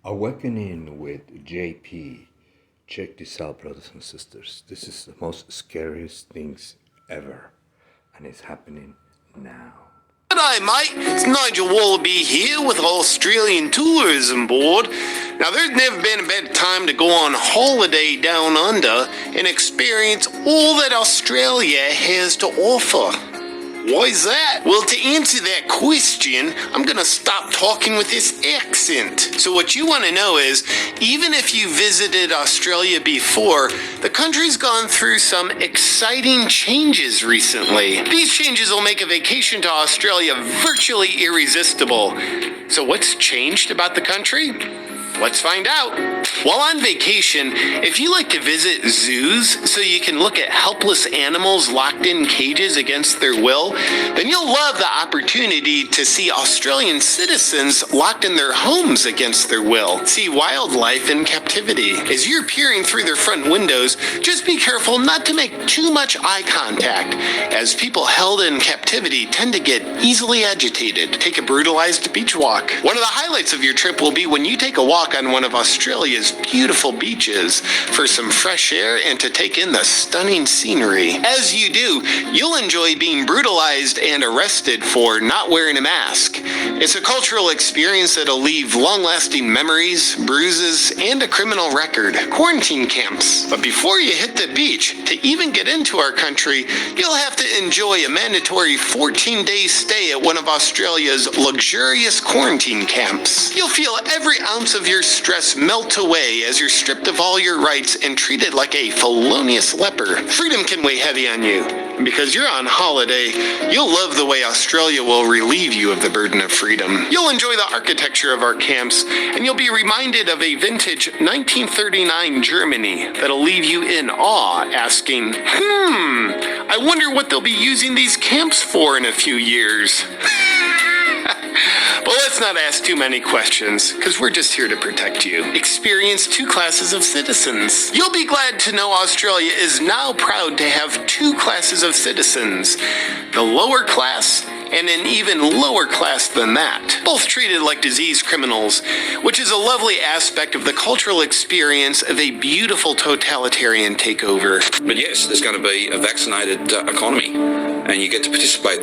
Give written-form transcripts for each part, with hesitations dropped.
Awakening with JP. Check this out, brothers and sisters. This is the most scariest things ever, and it's happening now. G'day mate, it's Nigel Wallaby here with Australian Tourism Board. Now there's never been a better time to go on holiday down under and experience all that Australia has to offer. Why is that? Well, to answer that question, I'm gonna stop talking with this accent. So what you wanna know is, even if you visited Australia before, the country's gone through some exciting changes recently. These changes will make a vacation to Australia virtually irresistible. So what's changed about the country? Let's find out. While on vacation, if you like to visit zoos so you can look at helpless animals locked in cages against their will, then you'll love the opportunity to see Australian citizens locked in their homes against their will. See wildlife in captivity. As you're peering through their front windows, just be careful not to make too much eye contact, as people held in captivity tend to get easily agitated. Take a brutalized beach walk. One of the highlights of your trip will be when you take a walk on one of Australia's beautiful beaches for some fresh air and to take in the stunning scenery. As you do, you'll enjoy being brutalized and arrested for not wearing a mask. It's a cultural experience that'll leave long-lasting memories, bruises, and a criminal record. Quarantine camps. But before you hit the beach, to even get into our country, you'll have to enjoy a mandatory 14-day stay at one of Australia's luxurious quarantine camps. You'll feel every ounce of your stress melt away as you're stripped of all your rights and treated like a felonious leper. Freedom can weigh heavy on you. And because you're on holiday, you'll love the way Australia will relieve you of the burden of freedom. You'll enjoy the architecture of our camps, and you'll be reminded of a vintage 1939 Germany that'll leave you in awe, asking, I wonder what they'll be using these camps for in a few years. But let's not ask too many questions, because we're just here to protect you. Experience two classes of citizens. You'll be glad to know Australia is now proud to have two classes of citizens. The lower class and an even lower class than that. Both treated like disease criminals, which is a lovely aspect of the cultural experience of a beautiful totalitarian takeover. But yes, there's going to be a vaccinated economy, and you get to participate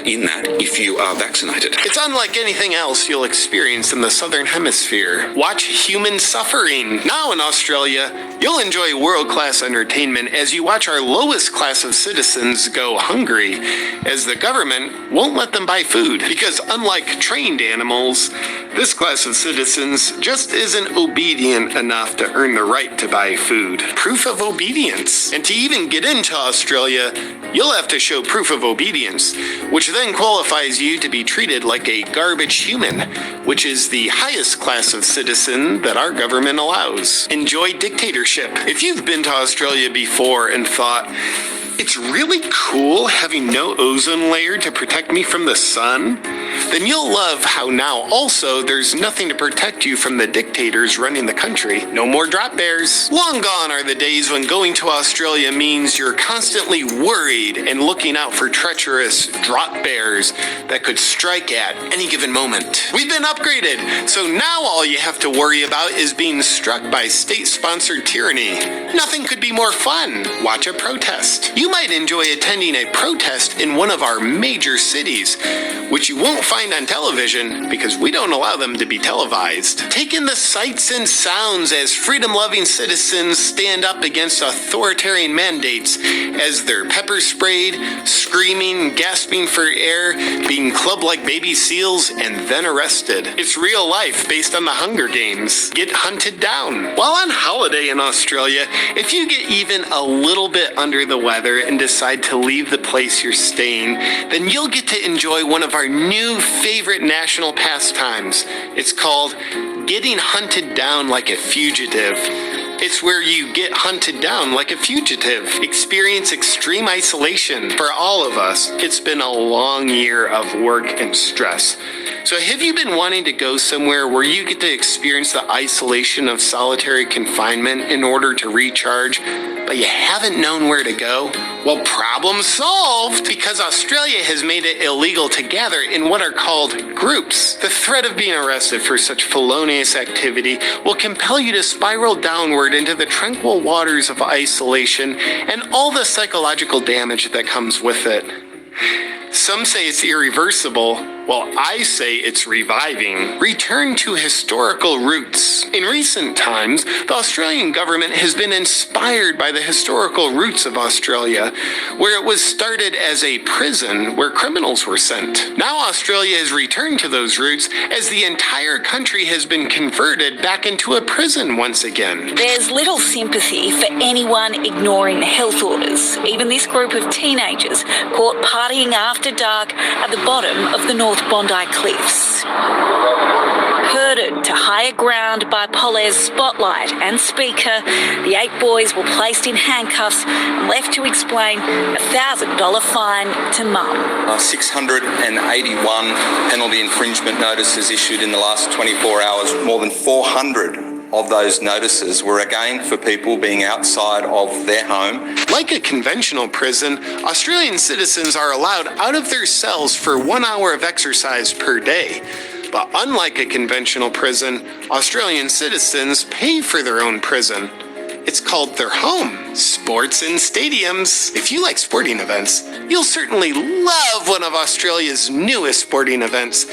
in that if you are vaccinated. It's unlike anything else you'll experience in the Southern Hemisphere. Watch human suffering. Now in Australia, you'll enjoy world-class entertainment as you watch our lowest class of citizens go hungry, as the government won't let them buy food. Because unlike trained animals, this class of citizens just isn't obedient enough to earn the right to buy food. Proof of obedience. And to even get into Australia, you'll have to show proof of obedience, which then qualifies you to be treated like a garbage human, which is the highest class of citizen that our government allows. Enjoy dictatorship. If you've been to Australia before and thought, it's really cool having no ozone layer to protect me from the sun, then you'll love how now also there's nothing to protect you from the dictators running the country. No more drop bears. Long gone are the days when going to Australia means you're constantly worried and looking out for treacherous drop bears that could strike at any given moment. We've been upgraded, so now all you have to worry about is being struck by state-sponsored tyranny. Nothing could be more fun. Watch a protest. You might enjoy attending a protest in one of our major cities, which you won't find on television because we don't allow them to be televised. Take in the sights and sounds as freedom-loving citizens stand up against authoritarian mandates as they're pepper sprayed, screaming, gasping for air, being clubbed like baby seals, and then arrested. It's real life based on the Hunger Games. Get hunted down. While on holiday in Australia, if you get even a little bit under the weather and decide to leave the place you're staying, then you'll get to enjoy one of our new favorite national pastimes. It's called getting hunted down like a fugitive. It's where you get hunted down like a fugitive. Experience extreme isolation. For all of us, it's been a long year of work and stress. So have you been wanting to go somewhere where you get to experience the isolation of solitary confinement in order to recharge? but you haven't known where to go? Well, problem solved, because Australia has made it illegal to gather in what are called groups. The threat of being arrested for such felonious activity will compel you to spiral downward into the tranquil waters of isolation and all the psychological damage that comes with it. Some say it's irreversible, while I say it's reviving. Return to historical roots. In recent times, the Australian government has been inspired by the historical roots of Australia, where it was started as a prison where criminals were sent. Now Australia has returned to those roots as the entire country has been converted back into a prison once again. There's little sympathy for anyone ignoring the health orders. Even this group of teenagers caught partying after dark at the bottom of the North Bondi Cliffs. Herded to higher ground by Polaire's spotlight and speaker, the 8 boys were placed in handcuffs and left to explain a $1,000 fine to Mum. 681 penalty infringement notices issued in the last 24 hours. More than 400 of those notices were again for people being outside of their home. Like a conventional prison, Australian citizens are allowed out of their cells for 1 hour of exercise per day. But unlike a conventional prison, Australian citizens pay for their own prison. It's called their home. Sports and stadiums. If you like sporting events, you'll certainly love one of Australia's newest sporting events.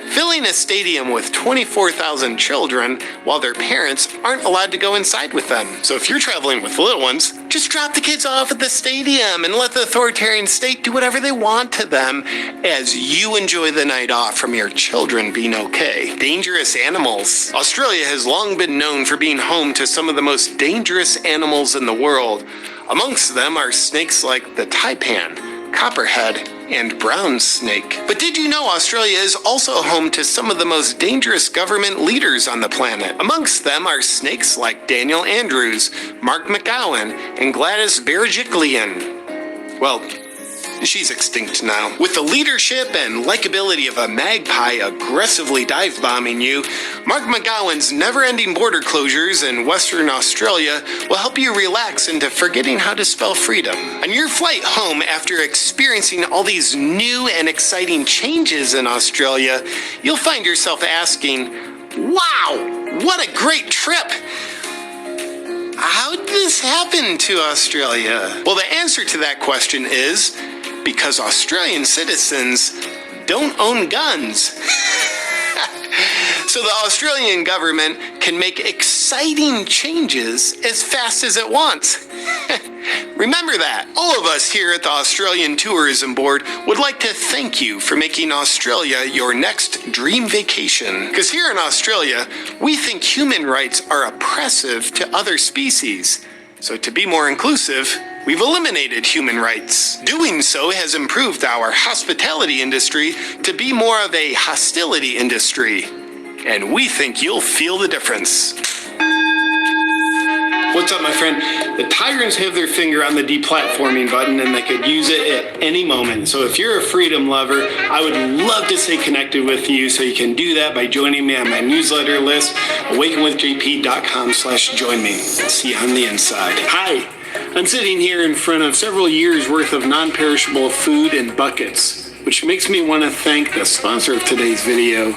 Filling a stadium with 24,000 children while their parents aren't allowed to go inside with them. So if you're traveling with little ones, just drop the kids off at the stadium and let the authoritarian state do whatever they want to them as you enjoy the night off from your children being okay. Dangerous animals. Australia has long been known for being home to some of the most dangerous animals in the world. Amongst them are snakes like the taipan, copperhead, and brown snake. But did you know Australia is also home to some of the most dangerous government leaders on the planet? Amongst them are snakes like Daniel Andrews, Mark McGowan, and Gladys Berejiklian. Well, she's extinct now. With the leadership and likability of a magpie aggressively dive-bombing you, Mark McGowan's never-ending border closures in Western Australia will help you relax into forgetting how to spell freedom. On your flight home after experiencing all these new and exciting changes in Australia, you'll find yourself asking, "Wow, what a great trip! How did this happen to Australia?" Well, the answer to that question is because Australian citizens don't own guns. So the Australian government can make exciting changes as fast as it wants. Remember that. All of us here at the Australian Tourism Board would like to thank you for making Australia your next dream vacation. Because here in Australia, we think human rights are oppressive to other species. So to be more inclusive, we've eliminated human rights. Doing so has improved our hospitality industry to be more of a hostility industry. And we think you'll feel the difference. What's up, my friend? The tyrants have their finger on the deplatforming button and they could use it at any moment. So if you're a freedom lover, I would love to stay connected with you. So you can do that by joining me on my newsletter list, awakenwithjp.com/join me. See you on the inside. Hi, I'm sitting here in front of several years worth of non-perishable food in buckets, which makes me want to thank the sponsor of today's video,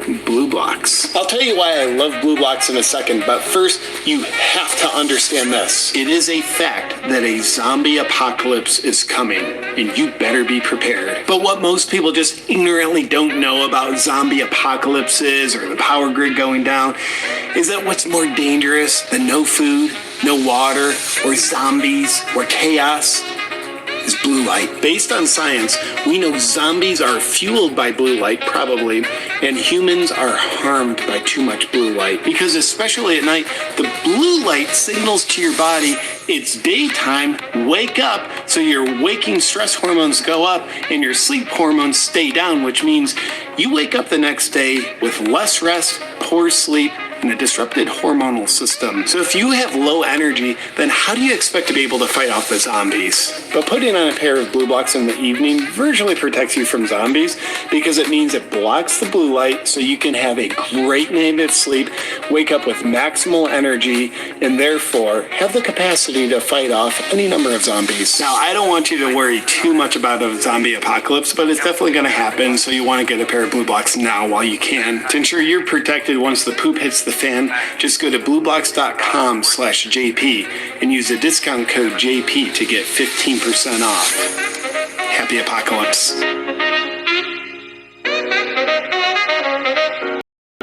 BlueBlox. I'll tell you why I love BlueBlox in a second, but first, you have to understand this. It is a fact that a zombie apocalypse is coming, and you better be prepared. But what most people just ignorantly don't know about zombie apocalypses or the power grid going down is that what's more dangerous than no food, no water, or zombies, or chaos is blue light. Based on science, we know zombies are fueled by blue light, probably, and humans are harmed by too much blue light. Because especially at night, the blue light signals to your body it's daytime, wake up, so your waking stress hormones go up and your sleep hormones stay down, which means you wake up the next day with less rest, poor sleep, and a disrupted hormonal system. So if you have low energy, then how do you expect to be able to fight off the zombies? But putting on a pair of blue blocks in the evening virtually protects you from zombies because it means it blocks the blue light so you can have a great night of sleep, wake up with maximal energy, and therefore have the capacity to fight off any number of zombies. Now, I don't want you to worry too much about a zombie apocalypse, but it's definitely going to happen, so you want to get a pair of blue blocks now while you can. To ensure you're protected once the poop hits the fan, just go to blueblocks.com/JP and use the discount code JP to get 15% off. Happy apocalypse.